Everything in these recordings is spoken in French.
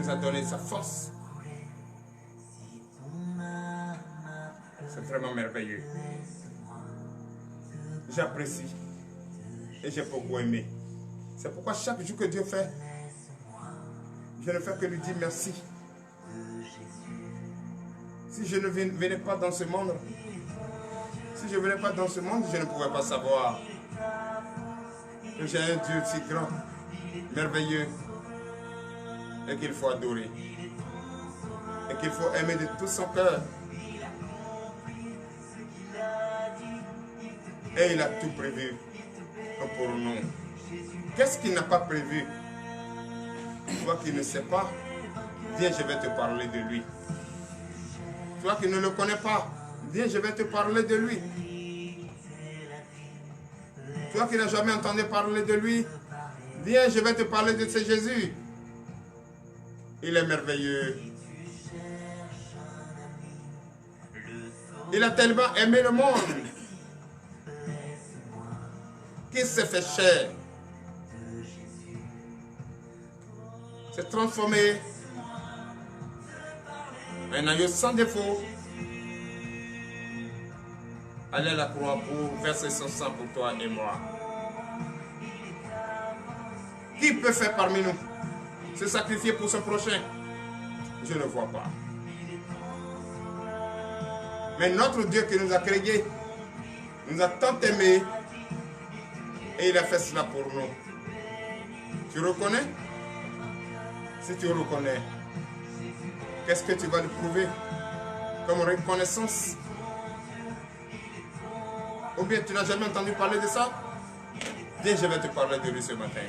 nous a donné sa force. C'est vraiment merveilleux. J'apprécie et j'ai beaucoup aimé. C'est pourquoi chaque jour que Dieu fait, je ne fais que lui dire merci. Si je ne venais pas dans ce monde, si je ne venais pas dans ce monde, je ne pouvais pas savoir que j'ai un Dieu si grand, merveilleux, et qu'il faut adorer, et qu'il faut aimer de tout son cœur. Et il a tout prévu pour nous. Qu'est-ce qu'il n'a pas prévu? Toi qui ne sais pas, viens, je vais te parler de lui. Toi qui ne le connais pas, viens, je vais te parler de lui. Toi qui n'as jamais entendu parler de lui, viens, je vais te parler de ce Jésus. Il est merveilleux. Il a tellement aimé le monde qu'il s'est fait chair. S'est transformé un agneau sans défaut. Aller à la croix pour verser son sang pour toi et moi. Qui peut faire parmi nous se sacrifier pour son prochain? Je ne vois pas. Mais notre Dieu qui nous a créés, nous a tant aimés et il a fait cela pour nous. Tu reconnais? Si tu reconnais, qu'est-ce que tu vas lui prouver comme reconnaissance? Ou bien tu n'as jamais entendu parler de ça? Viens, je vais te parler de lui ce matin.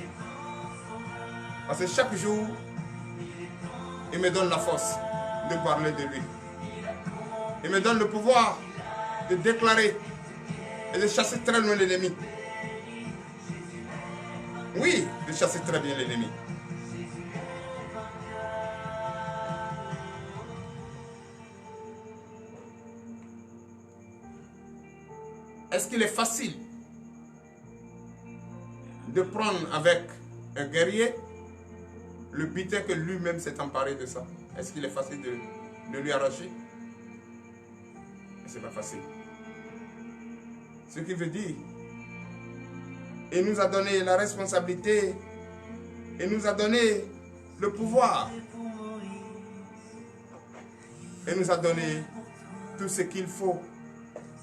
Parce que chaque jour, il me donne la force de parler de lui. Il me donne le pouvoir de déclarer et de chasser très loin l'ennemi. Oui, de chasser très bien l'ennemi. Est-ce qu'il est facile de prendre avec un guerrier le butin que lui-même s'est emparé de ça? Est-ce qu'il est facile de lui arracher? C'est pas facile. Ce qui veut dire, il nous a donné la responsabilité, il nous a donné le pouvoir, il nous a donné tout ce qu'il faut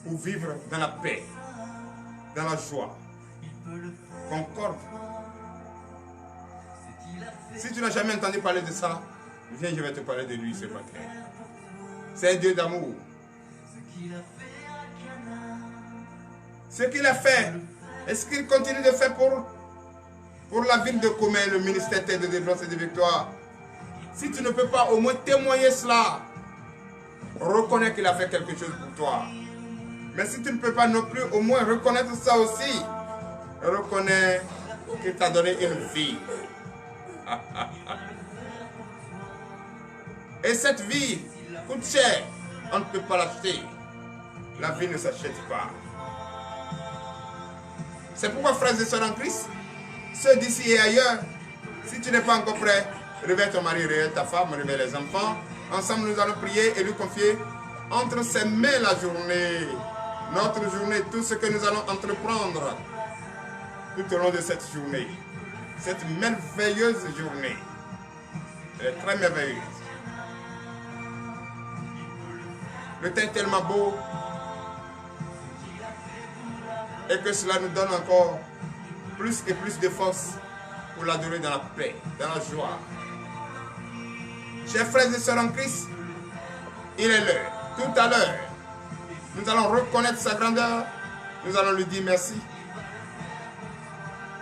pour vivre dans la paix, dans la joie, concorde. Si tu n'as jamais entendu parler de ça, viens, je vais te parler de lui ce matin. C'est un Dieu d'amour. Ce qu'il a fait, est-ce qu'il continue de faire pour la ville de Comène, le ministère de délivrance et de victoire? Si tu ne peux pas au moins témoigner cela, reconnais qu'il a fait quelque chose pour toi. Mais si tu ne peux pas non plus au moins reconnaître ça aussi, reconnais qu'il t'a donné une vie. Et cette vie coûte cher, on ne peut pas l'acheter. La vie ne s'achète pas. C'est pourquoi, frères et sœurs en Christ, ceux d'ici et ailleurs, si tu n'es pas encore prêt, réveille ton mari, réveille ta femme, réveille les enfants. Ensemble, nous allons prier et lui confier entre ses mains la journée. Notre journée, tout ce que nous allons entreprendre tout au long de cette journée. Cette merveilleuse journée. Elle est très merveilleuse. Le temps est tellement beau et que cela nous donne encore plus et plus de force pour l'adorer dans la paix, dans la joie. Chers frères et sœurs en Christ, il est l'heure. Tout à l'heure, nous allons reconnaître sa grandeur. Nous allons lui dire merci.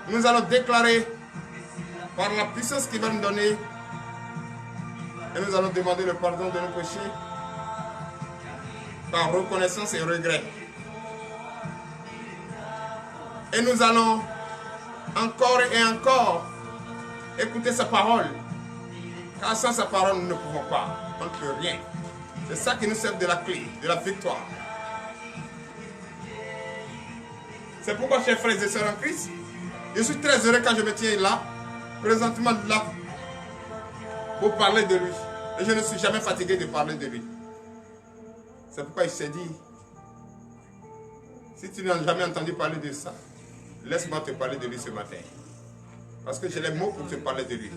Nous allons déclarer par la puissance qu'il va nous donner. Et nous allons demander le pardon de nos péchés par reconnaissance et regret. Et nous allons encore et encore écouter sa parole. Car sans sa parole, nous ne pouvons pas. On ne peut rien. C'est ça qui nous sert de la clé, de la victoire. C'est pourquoi, chers frères et sœurs en Christ, je suis très heureux quand je me tiens là, présentement là, pour parler de lui. Et je ne suis jamais fatigué de parler de lui. C'est pourquoi il s'est dit, si tu n'as jamais entendu parler de ça, laisse-moi te parler de lui ce matin. Parce que j'ai les mots pour te parler de lui.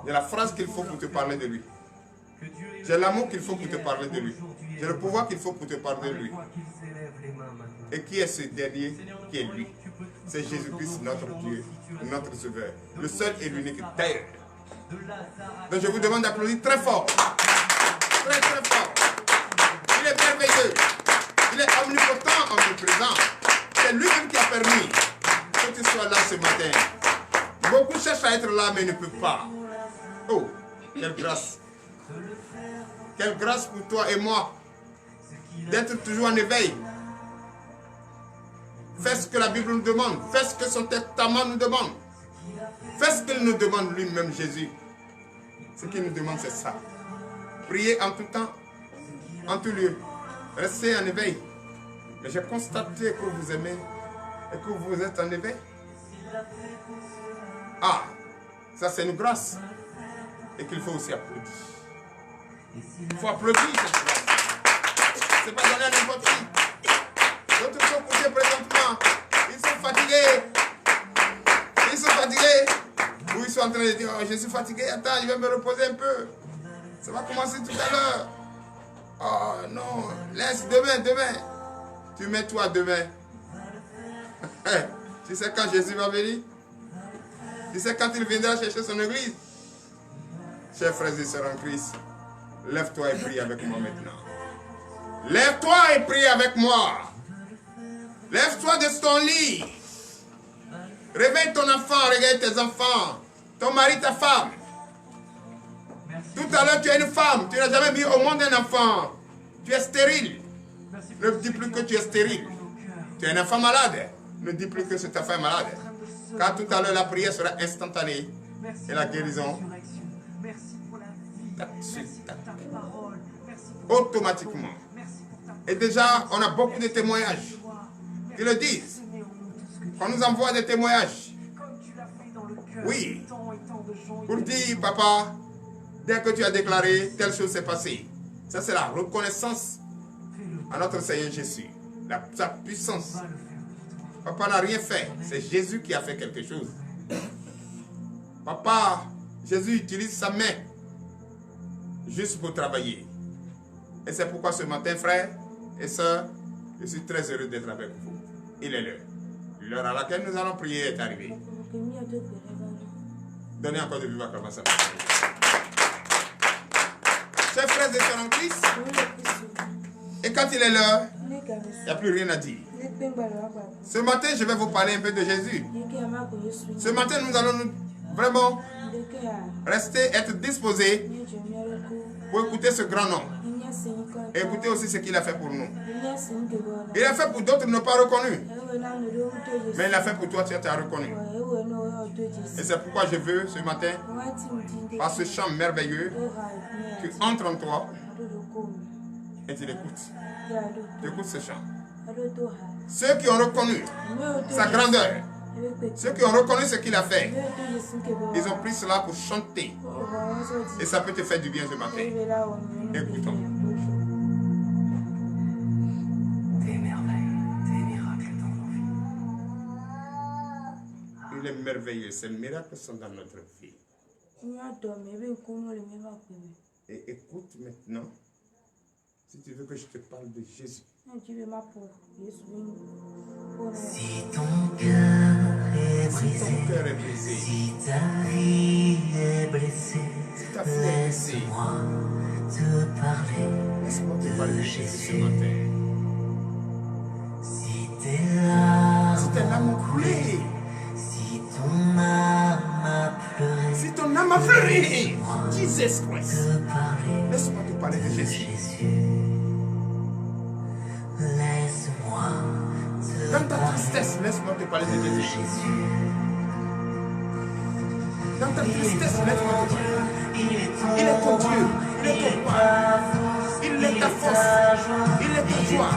J'ai la phrase qu'il faut pour te parler de lui. J'ai l'amour qu'il faut pour te parler de lui. J'ai le pouvoir qu'il faut pour te parler de lui. Et qui est ce dernier qui est lui? C'est Jésus-Christ, notre Dieu, notre Sauveur. Le seul et l'unique d'ailleurs. Donc je vous demande d'applaudir très fort. Très très fort. Il est merveilleux. Il est omnipotent, omniprésent. C'est lui-même qui a permis que tu sois là ce matin. Beaucoup cherchent à être là mais ne peuvent pas. Oh, quelle grâce. Quelle grâce pour toi et moi d'être toujours en éveil. Fais ce que la Bible nous demande. Fais ce que son testament nous demande. Fais ce qu'il nous demande lui-même, Jésus. Ce qu'il nous demande, c'est ça. Priez en tout temps, en tout lieu. Restez en éveil. Mais j'ai constaté que vous aimez et que vous êtes en éveil. Ah, ça c'est une grâce. Et qu'il faut aussi applaudir. Il faut applaudir cette grâce. Ce n'est pas donné à n'importe qui. D'autres sont couchés présentement. Ils sont fatigués. Ils sont fatigués. Ou ils sont en train de dire, oh, je suis fatigué, attends, je vais me reposer un peu. Ça va commencer tout à l'heure. Oh non, laisse demain. Tu mets toi demain. Tu sais quand Jésus va venir? Tu sais quand il viendra chercher son église? Chers frères et sœurs en Christ, lève-toi et prie avec moi maintenant. Lève-toi et prie avec moi. Lève-toi de ton lit. Réveille ton enfant, réveille tes enfants. Ton mari, ta femme. Tout à l'heure, tu es une femme. Tu n'as jamais mis au monde un enfant. Tu es stérile. Ne dis plus que tu es stérile. Tu es un enfant malade. Ne dis plus que cet enfant est malade. Car tout à l'heure, la prière sera instantanée. Et la guérison. Automatiquement. Et déjà, on a beaucoup de témoignages qui le disent. On nous envoie des témoignages. Oui. Pour dire, papa, dès que tu as déclaré, telle chose s'est passée. Ça, c'est la reconnaissance à notre Seigneur Jésus. Sa puissance. Papa n'a rien fait. C'est Jésus qui a fait quelque chose. Papa, Jésus utilise sa main juste pour travailler. Et c'est pourquoi ce matin, frères et sœurs, je suis très heureux d'être avec vous. Il est l'heure. L'heure à laquelle nous allons prier est arrivée. Donnez encore de vive acclamation. Chers frères et sœurs en Christ, et quand il est l'heure, il n'y a plus rien à dire. Ce matin, je vais vous parler un peu de Jésus. Ce matin, nous allons vraiment rester, être disposés pour écouter ce grand nom. Et écouter aussi ce qu'il a fait pour nous. Il a fait pour d'autres ne pas reconnus. Mais il a fait pour toi, tu as reconnu. Et c'est pourquoi je veux ce matin, par ce chant merveilleux, tu entres en toi et tu l'écoutes. Tu écoutes ce chant. Ceux qui ont reconnu sa grandeur, ceux qui ont reconnu ce qu'il a fait, ils ont pris cela pour chanter. Et ça peut te faire du bien ce matin. Écoutons. Des merveilles, des miracles dans nos vies. Il est merveilleux. Ces miracles sont dans notre vie. Et écoute maintenant, si tu veux que je te parle de Jésus. Si ton cœur est brisé, si ta vie est blessée, laisse-moi te parler de Jésus. Si tes larmes ont coulé, si ton âme a pleuré, si ton âme a pleuré, Jesus Christ, laisse-moi te parler de Jésus. Laisse-moi dans ta tristesse, laisse-moi te parler de Jésus. Dans ta tristesse, laisse-moi te parler. Il est ton Dieu, il est ton Père, il est ta force, il est ta joie,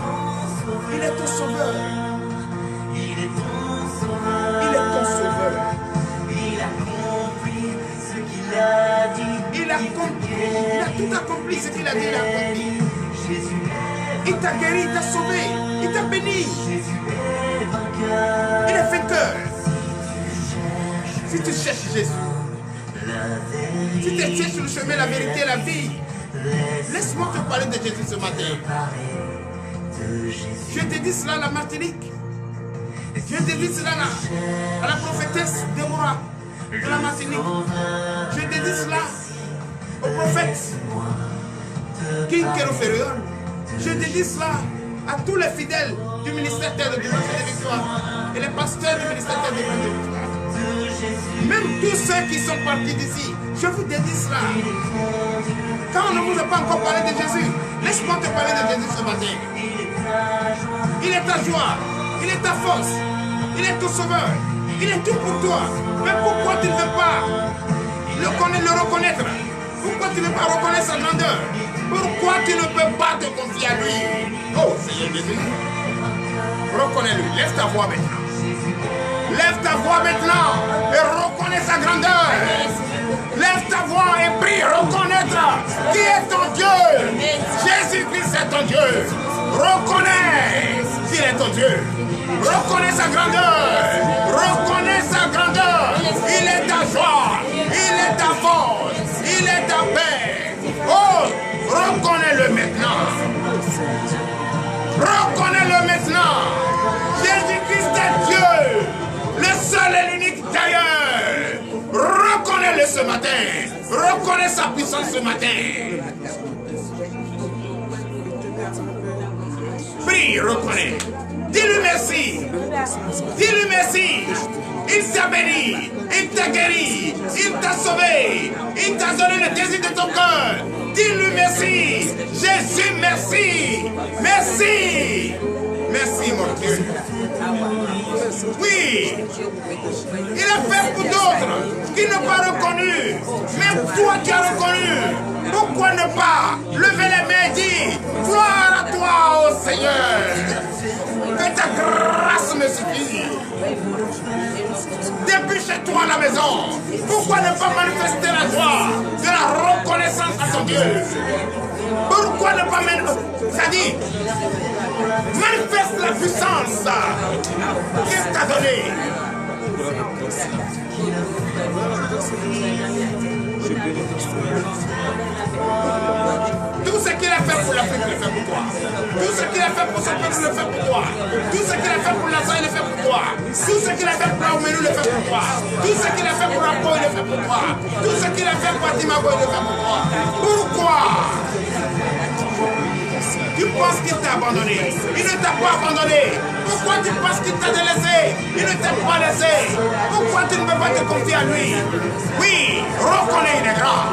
il est ton sauveur. Il est ton sauveur. Il est ton sauveur. Il a compris ce qu'il a dit. Il a tout accompli ce qu'il a dit, il a accompli. Il t'a guéri, il t'a sauvé, il t'a béni. Il est vainqueur. Si tu cherches Jésus, si tu es sur le chemin, la vérité et la vie, laisse-moi te parler de Jésus ce matin. Je te dis cela à la Martinique. Je te dis cela à la prophétesse Déborah de la Martinique. Je te dis cela au prophète King Kérophéréon. Je te dis cela à tous les fidèles du ministère Terre de Dimanche et de Victoire et les pasteurs du ministère Terre de Dimanche et de Victoire. Même tous ceux qui sont partis d'ici, je vous dis cela. Quand on ne vous a pas encore parlé de Jésus, laisse-moi te parler de Jésus ce matin. Il est ta joie, il est ta force, il est ton sauveur, il est tout pour toi. Mais pourquoi tu ne veux pas le reconnaître? Pourquoi tu ne veux pas reconnaître sa grandeur? Pourquoi tu ne peux pas te confier à lui? Oh Seigneur Jésus, reconnais-lui, lève ta voix maintenant. Lève ta voix maintenant et reconnais sa grandeur. Lève ta voix et prie, reconnaître qui est ton Dieu. Jésus-Christ est ton Dieu. Reconnais qu'il est ton Dieu. Reconnais sa grandeur. Reconnais sa grandeur. Il est ta joie. Il est ta force. Il est ta paix. Oh, reconnais-le maintenant. Reconnais-le maintenant. Jésus-Christ est Dieu. Le seul et l'unique d'ailleurs. Reconnais-le ce matin. Reconnais sa puissance ce matin. Prie, reconnais. Dis-lui merci. Dis-lui merci. Il t'a béni. Il t'a guéri. Il t'a sauvé. Il t'a donné le désir de ton cœur. Dis-lui merci. Jésus, merci. Merci. Merci, mon Dieu. Oui, il a fait pour d'autres qui n'ont pas reconnu. Mais toi qui as reconnu, pourquoi ne pas lever les mains et dire gloire à toi, ô Seigneur. Que ta grâce me suffit. Depuis chez toi à la maison, pourquoi ne pas manifester la joie de la reconnaissance à ton Dieu? Pourquoi ne pas c'est-à-dire manifeste la puissance qu'il t'a donnée. Tout ce qu'il a fait pour l'Afrique, il le fait pour toi. Tout ce qu'il a fait pour son peuple, il le fait pour toi. Tout ce qu'il a fait pour l'Azan, il le fait pour toi. Tout ce qu'il a fait pour Aoumérou, il le fait pour toi. Tout ce qu'il a fait pour Apo, il le fait pour toi. Tout ce qu'il a fait pour Atimago, il le fait pour toi. Pourquoi? Tu penses qu'il t'a abandonné? Il ne t'a pas abandonné. Pourquoi tu penses qu'il t'a délaissé? Il ne t'a pas laissé. Pourquoi tu ne peux pas te confier à lui? Oui, reconnais, il est grand.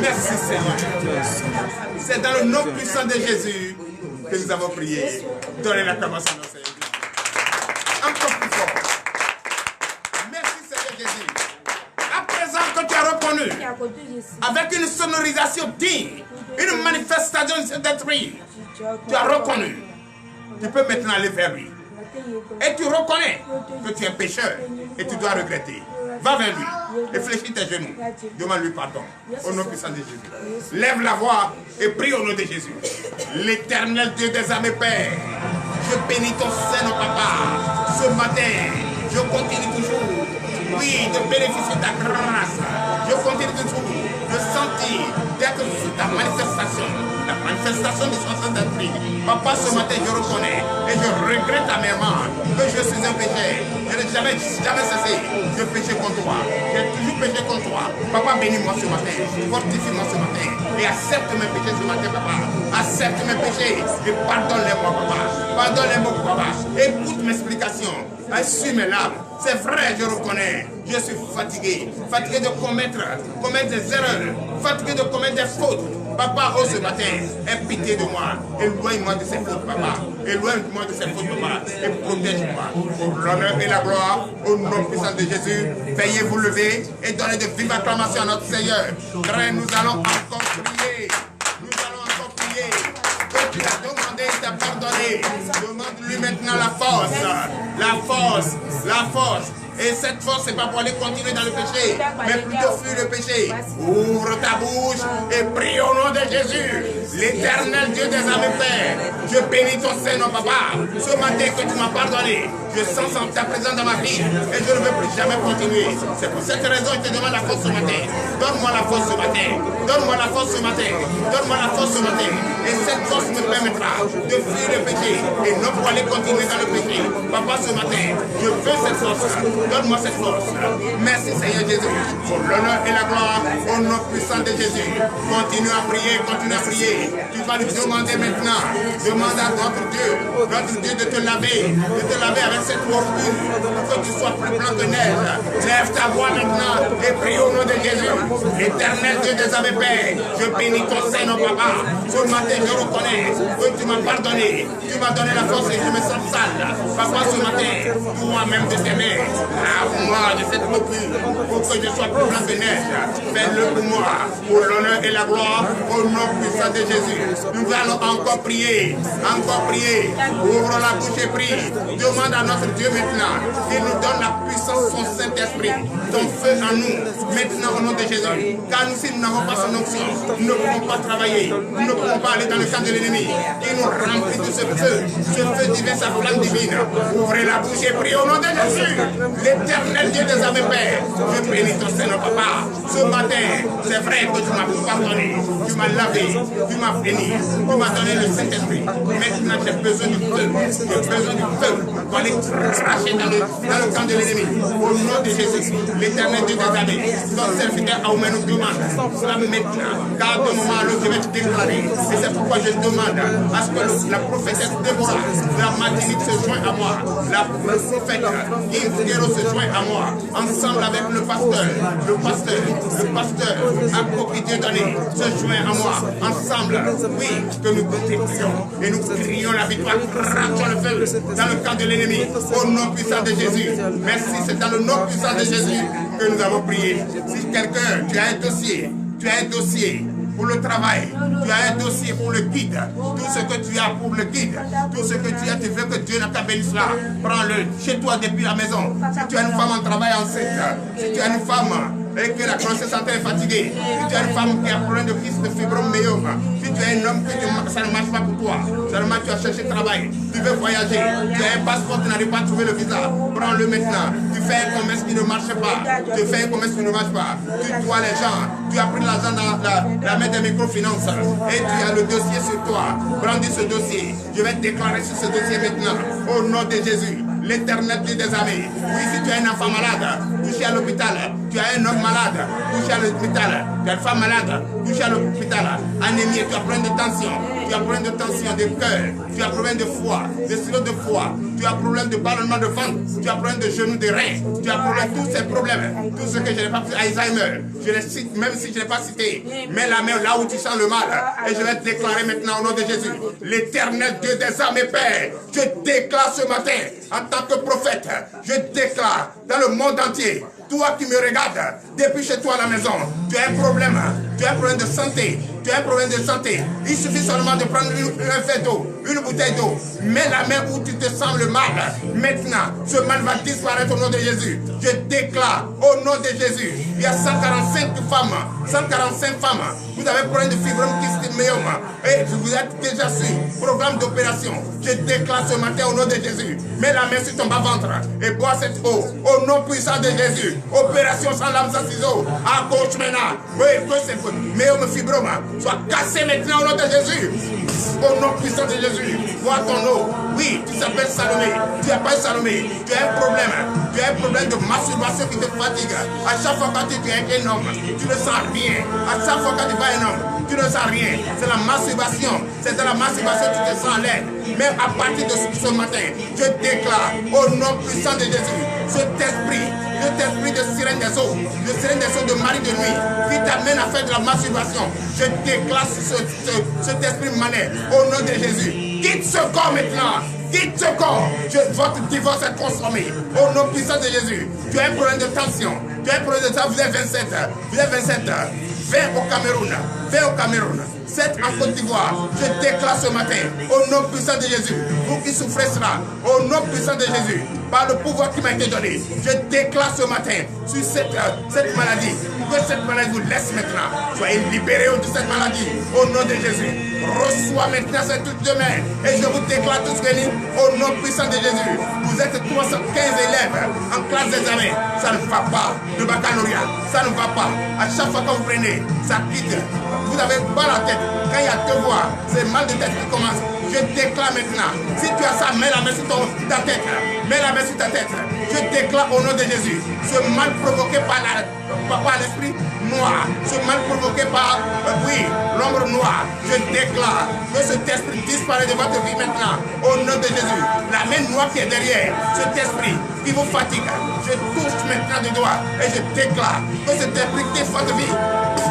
Merci Seigneur. C'est dans le nom puissant de Jésus que nous avons prié. Donnez l'acclamation à notre Seigneur. Encore plus fort. Merci Seigneur Jésus. À présent que tu as reconnu, avec une sonorisation digne, une manifestation de cet esprit, tu as reconnu. Tu peux maintenant aller vers lui. Et tu reconnais que tu es pécheur et tu dois regretter. Va vers lui et fléchis tes genoux. Demande-lui pardon. Au nom puissant de Jésus. Lève la voix et prie au nom de Jésus. L'éternel Dieu des armées, Père, je bénis ton Saint, Papa. Ce matin, je continue toujours, oui, de bénéficier de ta grâce. Je continue toujours de sentir, d'être sous ta manifestation. La manifestation de son Saint-Esprit. Papa, ce matin, je reconnais et je regrette amèrement que je suis un péché. Je n'ai jamais cessé de pécher contre toi. J'ai toujours péché contre toi. Papa, bénis-moi ce matin. Fortifie-moi ce matin. Et accepte mes péchés ce matin, papa. Accepte mes péchés et pardonne-les-moi, papa. Pardonne-les-moi, papa. Écoute mes explications. Assume mes larmes. C'est vrai, je reconnais. Je suis fatigué. Fatigué de commettre des erreurs. Fatigué de commettre des fautes. Papa, oh ce matin, aie pitié de moi. Éloigne-moi de ces fautes, papa. Éloigne-moi de ces fautes, papa. Et protège-moi. Pour l'honneur et la gloire, au nom puissant de Jésus, veuillez vous lever et donner de vives acclamations à notre Seigneur. Frère, nous allons encore prier. Nous allons encore prier. Que tu as demandé, il t'a pardonné. Demande-lui maintenant la force. La force. La force. Et cette force, c'est pas pour aller continuer dans le péché, mais plutôt fuir le péché. Ouvre ta bouche et prie au nom de Jésus. L'éternel Dieu des armées, Père, je bénis ton Seigneur, papa. Ce matin que tu m'as pardonné, je sens ta présence dans ma vie et je ne veux plus jamais continuer. C'est pour cette raison que je te demande la force ce matin. Donne-moi la force ce matin. Donne-moi la force ce matin. Donne-moi la force ce matin. Et cette force me permettra de fuir le péché et non pour aller continuer dans le péché. Papa, ce matin, je veux cette force. Donne-moi cette force. Merci Seigneur Jésus. Pour l'honneur et la gloire, au nom puissant de Jésus. Continue à prier, continue à prier. Tu vas lui demander maintenant. Demande à notre Dieu de te laver avec cette eau pure, pour que tu sois plus blanc que neige. Lève ta voix maintenant et prie au nom de Jésus. Éternel Dieu des armées, Père, je bénis ton Seigneur, papa. Ce matin, je reconnais que tu m'as pardonné. Tu m'as donné la force et je me sens sale. Papa, ce matin, toi-même de tes mains, lave-moi de cette eau pure, pour que je sois plus blanc que neige. Fais-le pour moi, pour l'honneur et la gloire, au nom puissant de Jésus. Nous allons encore prier. Ouvre la bouche et prie. Demande à notre Dieu maintenant qu'il nous donne la puissance de son Saint-Esprit, ton feu en nous, maintenant au nom de Jésus. Car nous, si nous n'avons pas son onction, nous ne pouvons pas travailler, nous ne pouvons pas aller dans le camp de l'ennemi. Il nous remplit de ce feu divin, sa flamme divine. Ouvrez la bouche et prie au nom de Jésus. L'éternel Dieu des armées, Père, je bénis ton Seigneur, papa. Ce matin, c'est vrai que tu m'as pardonné, tu m'as lavé, tu m'as béni, tu m'as donné le Saint-Esprit. Maintenant, j'ai besoin du feu, pour aller cracher dans le camp de l'ennemi. Au nom de Jésus, l'éternel Dieu des armées, ton serviteur Aoumé nous demande cela maintenant, car de moment à l'autre, je vais te déclarer. Et c'est pourquoi je demande à ce que la prophétesse Déborah de la Martinique se joigne à moi, la prophète Yves Guéraud se joigne à moi, ensemble avec le pasteur à Coquille Dieu donné se joint à moi, ensemble, oui, que nous décrions et nous crions la victoire, crachons le feu dans le camp de l'ennemi, au nom puissant de Jésus. Merci, c'est dans le nom puissant de Jésus que nous avons prié. Si quelqu'un, tu as un dossier pour le travail, tu as un dossier pour le guide, tout ce que tu as pour le guide, tout ce que tu as, tu veux que Dieu ne t'abénisse là, prends-le chez toi depuis la maison. Si tu as une femme en travail enceinte, si tu as une femme et que la grossesse est fatiguée, si tu as une femme qui a problème de kyste de fibromyome, si tu es un homme que ça ne marche pas pour toi, seulement tu as cherché travail, tu veux voyager, tu as un passeport, tu n'arrives pas à trouver le visa, prends-le maintenant. Tu fais un commerce qui ne marche pas, tu dois les gens, tu as pris l'argent dans la main des microfinances et tu as le dossier sur toi, brandis ce dossier, je vais te déclarer sur ce dossier maintenant, au nom de Jésus. L'éternel Dieu des armées. Oui, si tu as un enfant malade, couché à l'hôpital, tu as un homme malade, couché à l'hôpital, tu as une femme malade, couché à l'hôpital, anémie, tu as problème de tension, de cœur, tu as problème de foie, de stylo de foie, tu as problème de ballonnement de ventre, tu as problème de genoux, de reins, tu as problème de tous ces problèmes, tout ce que je n'ai pas fait, Alzheimer, je les cite, même si je n'ai pas cité, mets la main là où tu sens le mal, et je vais te déclarer maintenant au nom de Jésus, l'éternel Dieu des armées, Père, je déclare ce matin, en tant que prophète, je déclare dans le monde entier, toi qui me regardes, depuis chez toi à la maison, tu as un problème de santé, il suffit seulement de prendre un verre d'eau, une bouteille d'eau, mets la main où tu te sens le mal, maintenant, ce mal va disparaître au nom de Jésus, je déclare au nom de Jésus, il y a 145 femmes, vous avez problème de fibrome kystomyome, et vous êtes déjà sur programme d'opération, je déclare ce matin au nom de Jésus, mets la main sur ton bas-ventre et bois cette eau, au nom puissant de Jésus, opération sans lame, sans ciseaux, à gauche maintenant, oui, que c'est myome fibrome, soit cassé maintenant au nom de Jésus, au nom puissant de Jésus, vois ton eau, oui, tu s'appelles Salomé, tu n'as pas Salomé, tu as un problème de masturbation qui te fatigue, à chaque fois quand tu es un homme, tu ne sens rien, à chaque fois quand tu vas un homme, tu ne sens rien, c'est la masturbation, c'est de la masturbation que tu te sens l'air, mais à partir de ce matin, je déclare au nom puissant de Jésus, cet esprit de sirène des eaux, de mari de nuit, qui t'amène à faire de la masturbation, je déclare cet esprit mané au nom de Jésus. Quitte ce corps maintenant, quitte ce corps, votre divorce est consommé au nom puissant de Jésus. Tu as un problème de tension, tu as un problème de ça, vous êtes 27, viens au Cameroun, fait au Cameroun, 7 en Côte d'Ivoire. Je déclare ce matin, au nom puissant de Jésus, vous qui souffrez cela, au nom puissant de Jésus, par le pouvoir qui m'a été donné, je déclare ce matin sur cette maladie, que cette maladie vous laisse maintenant. Soyez libérés de cette maladie, au nom de Jésus. Reçois maintenant cette toute demain, et je vous déclare tous réunis, au nom puissant de Jésus. Vous êtes 315 élèves en classe d'examen, ça ne va pas. Le baccalauréat, ça ne va pas. À chaque fois que vous prenez, ça quitte. Vous avez mal à la tête. Quand il y a devoir, c'est mal de tête qui commence. Je déclare maintenant, si tu as ça, mets la main sur ta tête. Mets la main sur ta tête. Je déclare au nom de Jésus, ce mal provoqué par l'esprit noir, ce mal provoqué par, l'ombre noire, je déclare que cet esprit disparaît de votre vie maintenant, au nom de Jésus. La main noire qui est derrière, cet esprit qui vous fatigue, je touche maintenant du doigt et je déclare que cet esprit quitte votre vie,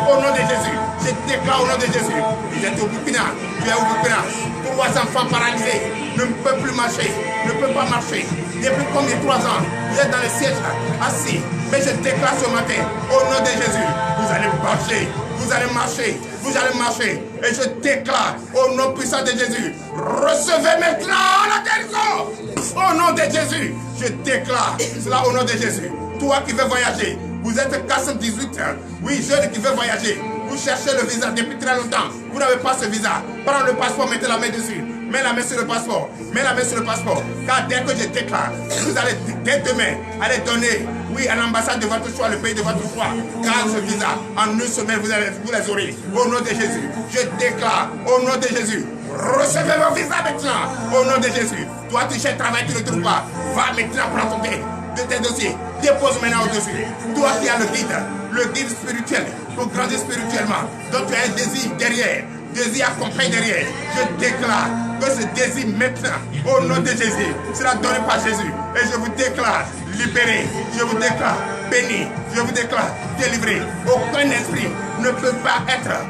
au nom de Jésus. Je déclare au nom de Jésus. Vous êtes au Burkina, tu es au Burkina. 3 enfants paralysés, ne peuvent plus marcher, ne peuvent pas marcher. Depuis combien 3 ans, vous êtes dans le siège, assis. Mais je déclare ce matin, au nom de Jésus, vous allez marcher, vous allez marcher, vous allez marcher. Et je déclare, au nom puissant de Jésus, recevez maintenant la guérison. Au nom de Jésus, je déclare cela au nom de Jésus. Toi qui veux voyager, vous êtes 418 ans, oui, jeune qui veut voyager. Vous cherchez le visa depuis très longtemps. Vous n'avez pas ce visa. Prenez le passeport, mettez la main dessus. Mets la main sur le passeport. Mets la main sur le passeport. Car dès que je déclare, vous allez dès demain aller donner, à l'ambassade de votre choix, le pays de votre choix. Car ce visa, en une semaine, vous les aurez. Au nom de Jésus, je déclare, au nom de Jésus, recevez vos visas maintenant. Au nom de Jésus. Toi, tu cherches travail, tu ne trouves pas. Va maintenant prendre de tes dossiers. Dépose maintenant au-dessus. Toi qui as le guide spirituel, pour grandir spirituellement, donc tu as un désir derrière, désir accompagné derrière. Je déclare que ce désir maintenant, au nom de Jésus, sera donné par Jésus. Et je vous déclare libéré, je vous déclare béni, je vous déclare délivré. Aucun esprit ne peut pas être,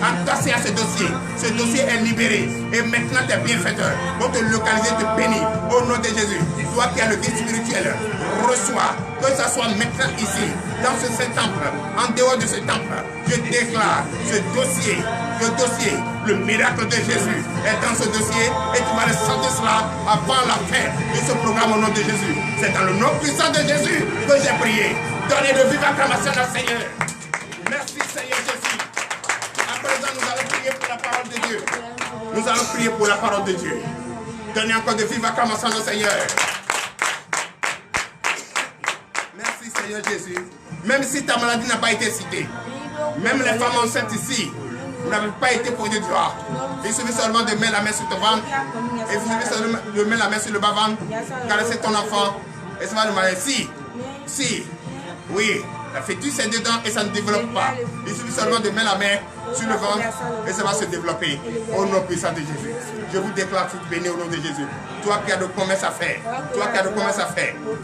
entassé à ce dossier. Ce dossier est libéré. Et maintenant tes bienfaiteurs vont te localiser, te bénir. Au nom de Jésus, toi qui as le guide spirituel, reçois, que ce soit maintenant ici, dans ce temple, en dehors de ce temple, je déclare ce dossier, le miracle de Jésus est dans ce dossier et tu vas ressentir cela avant la fin de ce programme au nom de Jésus. C'est dans le nom puissant de Jésus que j'ai prié. Donnez de vive acclamation au Seigneur. Merci Seigneur Jésus. À présent, nous allons prier pour la parole de Dieu. Nous allons prier pour la parole de Dieu. Donnez encore de vive acclamation au Seigneur. Merci Seigneur Jésus. Même si ta maladie n'a pas été citée, même les femmes enceintes ici, vous n'avez pas été pour Dieu. Il suffit seulement de mettre la main sur ton ventre. Il suffit seulement de mettre la main sur le bas-ventre, caresser ton enfant. Et ça va demander si, la fœtus est dedans et ça ne développe pas. Il suffit seulement de mettre la main sur le ventre et ça va se développer. Au nom puissant de Jésus. Je vous déclare tout béni au nom de Jésus. Toi qui as de commerce à faire, tu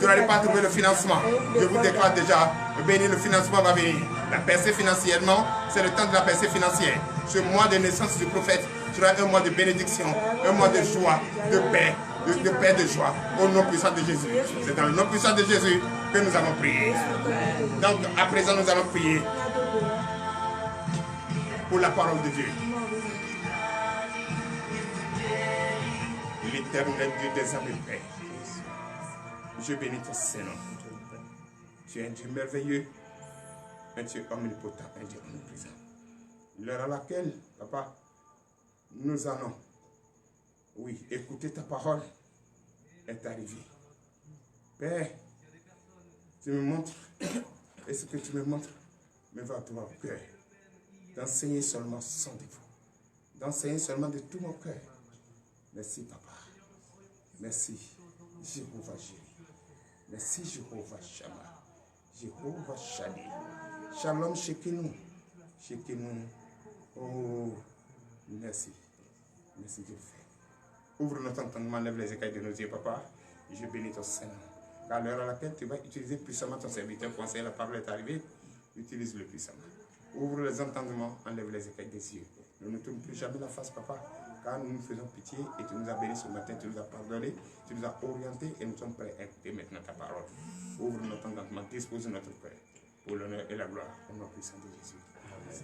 n'arrives pas à trouver le financement. Je vous déclare déjà, béni, le financement va venir. La percée financièrement, c'est le temps de la percée financière. Ce mois de naissance du prophète sera un mois de bénédiction, un mois de joie, de paix, de joie, au nom puissant de Jésus. C'est dans le nom puissant de Jésus que nous avons prié. Donc, à présent, nous allons prier pour la parole de Dieu. L'éternel Dieu des armées, Père, je bénis ton Saint-Nom. Tu es un Dieu merveilleux, un Dieu omnipotent, un Dieu omniprésent. L'heure à laquelle, Papa, nous allons, écouter ta parole est arrivée. Père, tu me montres, et ce que tu me montres me va droit au cœur. D'enseigner seulement sans défaut. D'enseigner seulement de tout mon cœur. Merci, Papa. Merci, Jéhovah Jireh. Merci, Jéhovah Shammah. Jéhovah Shadi. Shalom, Shekinah. Shekinah. Oh, merci. Merci, Dieu. Ouvre notre entendement, lève les écailles de nos yeux, Papa. Je bénis ton Seigneur. À l'heure à laquelle tu vas utiliser puissamment ton serviteur pour enseigner la parole est arrivée, utilise-le puissamment. Ouvre les entendements, enlève les écailles des yeux. Ne nous tourne plus jamais la face, Papa, car nous nous faisons pitié et tu nous as bénis ce matin, tu nous as pardonné, tu nous as orientés et nous sommes prêts à écouter maintenant ta parole. Ouvre notre entendement, dispose notre cœur pour l'honneur et la gloire au nom puissant de Jésus. Amen.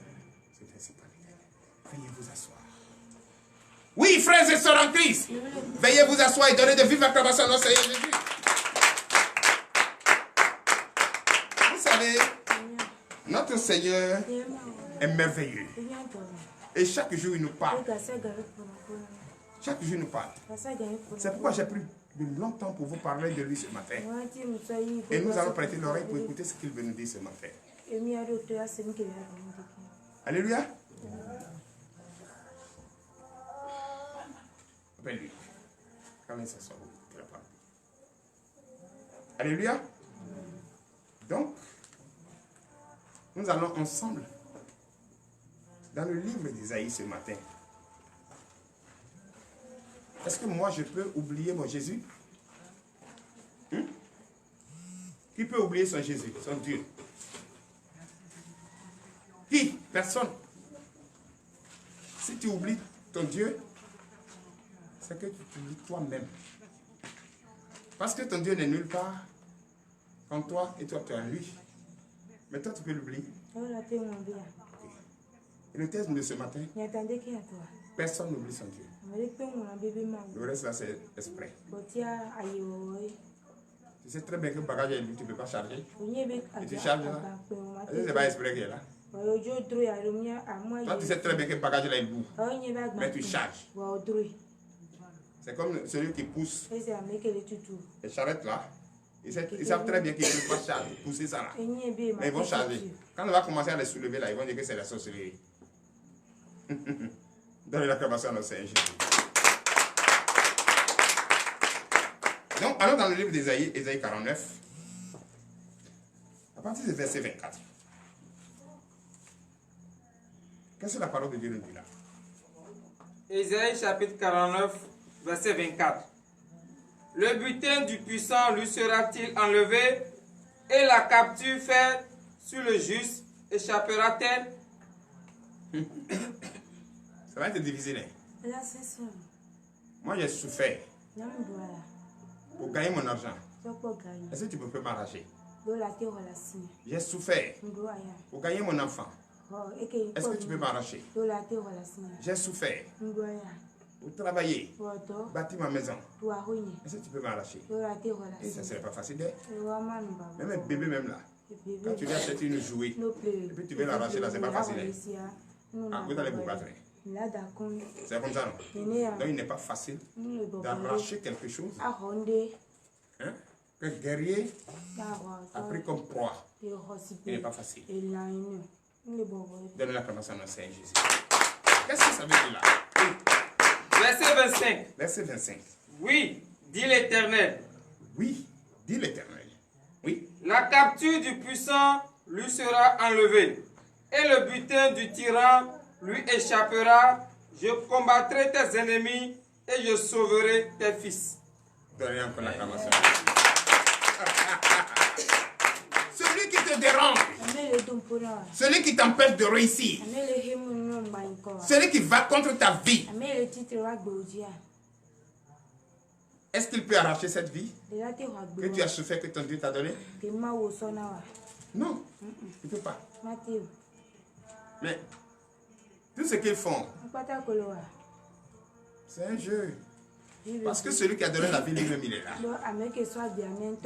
C'est ainsi par l'Éternel. Veuillez vous asseoir. Oui, frères et sœurs en Christ, veuillez vous asseoir et donner de vives acclamations à notre Seigneur Jésus. Vous savez, notre Seigneur est merveilleux. Et chaque jour, il nous parle. Chaque jour, il nous parle. C'est pourquoi j'ai pris de longtemps pour vous parler de lui ce matin. Et nous allons prêter l'oreille pour écouter ce qu'il veut nous dire ce matin. Alléluia. Appelle-lui. Quand il s'assoit, il parle. Alléluia. Donc, nous allons ensemble dans le livre d'Isaïe ce matin. Est-ce que moi je peux oublier mon Jésus? Qui peut oublier son Jésus, son Dieu? Qui? Personne. Si tu oublies ton Dieu, c'est que tu t'oublies toi-même. Parce que ton Dieu n'est nulle part qu'en toi et toi tu es en lui. Mais toi tu peux l'oublier. Et le texte de ce matin, personne n'oublie son Dieu. Le reste là c'est exprès. Tu sais très bien que le bagage est lui, tu ne peux pas charger. Et tu charges là. C'est pas exprès qu'il est là. Toi tu sais très bien que le bagage là est lourd. Mais tu charges. C'est comme celui qui pousse les charrettes là. Ils savent très bien qu'ils ne peuvent pas charger, pousser ça là. Mais ils vont charger. Quand on va commencer à les soulever là, ils vont dire que c'est la sorcellerie. Donnez l'acclamation à notre Seigneur Jésus. Donc, allons dans le livre d'Ésaïe, Ésaïe 49, à partir du verset 24. Qu'est-ce que la parole de Dieu nous dit là? Ésaïe chapitre 49, verset 24. Le butin du puissant lui sera-t-il enlevé et la capture faite sur le juste échappera-t-elle? Ça va être difficile. Hein? Moi, j'ai souffert pour gagner mon argent. Est-ce que tu peux m'arracher? J'ai souffert pour gagner mon enfant. Est-ce que tu peux m'arracher? J'ai souffert pour travailler, bâtir ma maison. Est-ce que tu peux m'arracher? Et ça ne serait pas facile. Même un bébé même là. Quand tu viens acheter une jouet, et puis tu veux l'arracher là, c'est pas facile. Ah, vous allez vous battre. C'est comme ça, non? Donc il n'est pas facile d'arracher quelque chose hein, que guerrier a pris comme proie. Il n'est pas facile. Donnez la commence à notre Seigneur Jésus. Qu'est-ce que ça veut dire là? Oui. Verset 25. Verset 25. Oui, dit l'Éternel. Oui, dit l'Éternel. Oui. La capture du puissant lui sera enlevée, et le butin du tyran lui échappera. Je combattrai tes ennemis et je sauverai tes fils. Donnez encore l'acclamation. Celui qui te dérange, celui qui t'empêche de réussir, celui qui va contre ta vie, est-ce qu'il peut arracher cette vie que tu as souffert, que ton Dieu t'a donné? Non, il ne peut pas. Mais tout ce qu'ils font, c'est un jeu. Parce que celui qui a donné la vie lui-même, il est là.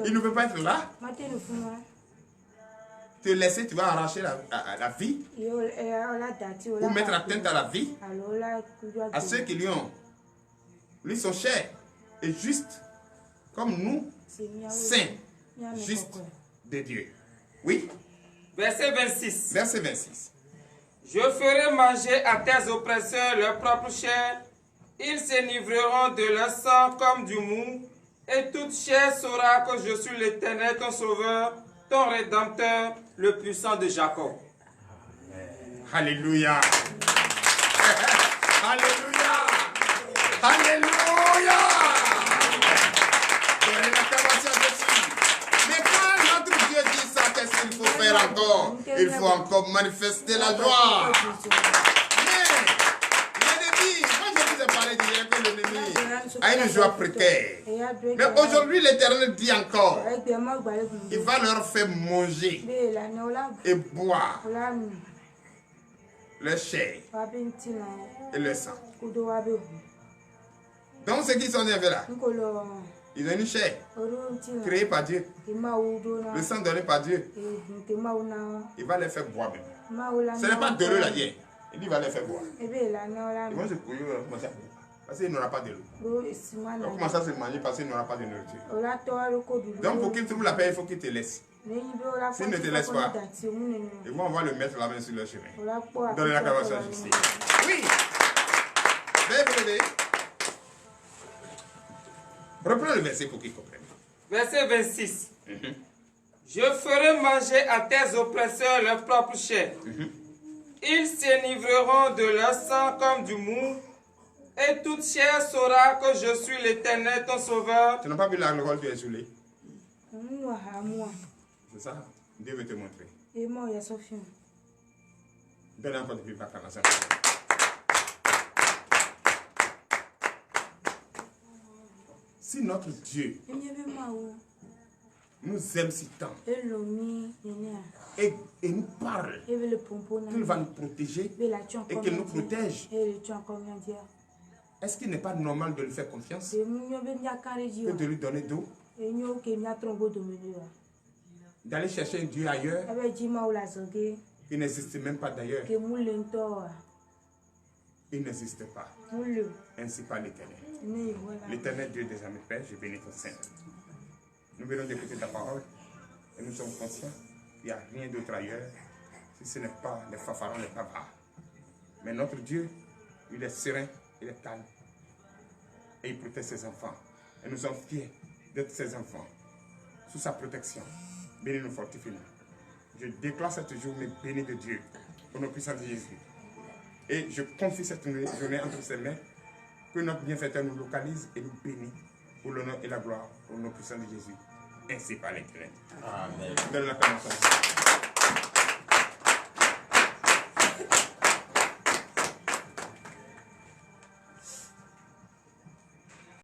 Il ne peut pas être là. Te laisser, tu vas arracher la vie ou mettre atteinte à la vie à ceux qui lui sont chers et justes comme nous, saints, justes de Dieu. Oui. Verset 26. Verset 26. Je ferai manger à tes oppresseurs leur propre chair. Ils s'enivreront de leur sang comme du mou. Et toute chair saura que je suis l'Éternel, ton sauveur, ton rédempteur, le puissant de Jacob. Alléluia. Alléluia. Alléluia. Donnez l'acclamation à Jésus. Mais quand notre Dieu dit ça, qu'est-ce qu'il faut faire encore? Il faut encore manifester la joie. L'ennemi a une joie précaire. Mais aujourd'hui, l'Éternel dit encore, il va leur faire manger et boire leur chair et le sang. Donc ceux qui sont nés là, ils ont une chair créée par Dieu. Le sang donné par Dieu. Il va les faire boire même. Ce n'est pas de l'eau là, il dit il va les faire boire. Ils vont se couiller, commencer à boire. Parce qu'il n'aura pas de l'eau. Ils vont commencer à se manger parce qu'il n'aura pas de nourriture. Donc pour qu'il trouve la paix, il faut qu'il te laisse. S'il ne te laisse pas, ils vont avoir le mettre la main sur leur chemin. Donner la carrosse à justice. Oui. Veuillez vous lever. Reprends le verset pour qu'ils comprennent. Verset 26. Je ferai manger à tes oppresseurs leur propre chair. Ils s'enivreront de leur sang comme du mou. Et toute chair saura que je suis l'Éternel, ton sauveur. Tu n'as pas vu l'alcool, tu es saoulé. C'est ça. Dieu veut te montrer. Donne encore de feedback à la salle. Si notre Dieu nous aime si tant et nous parle qu'il va nous protéger et qu'il nous protège, est-ce qu'il n'est pas normal de lui faire confiance et de lui donner d'eau, d'aller chercher un Dieu ailleurs qui n'existe même pas d'ailleurs? Il n'existe pas. Ainsi par l'Éternel. L'Éternel Dieu des armées Père, je bénis ton Saint. Nous venons d'écouter ta parole et nous sommes conscients qu'il n'y a rien d'autre ailleurs si ce n'est pas les fanfarons, les bavards. Mais notre Dieu, il est serein, il est calme et il protège ses enfants. Et nous sommes fiers d'être ses enfants. Sous sa protection, bénis-nous, fortifie-nous. Je déclare cette journée bénie de Dieu au nom puissant de Jésus. Et je confie cette journée entre ses mains, que notre bienfaiteur nous localise et nous bénisse pour l'honneur et la gloire au nom puissant de Jésus. Ainsi par l'Éternel. Amen. Donne la connaissance.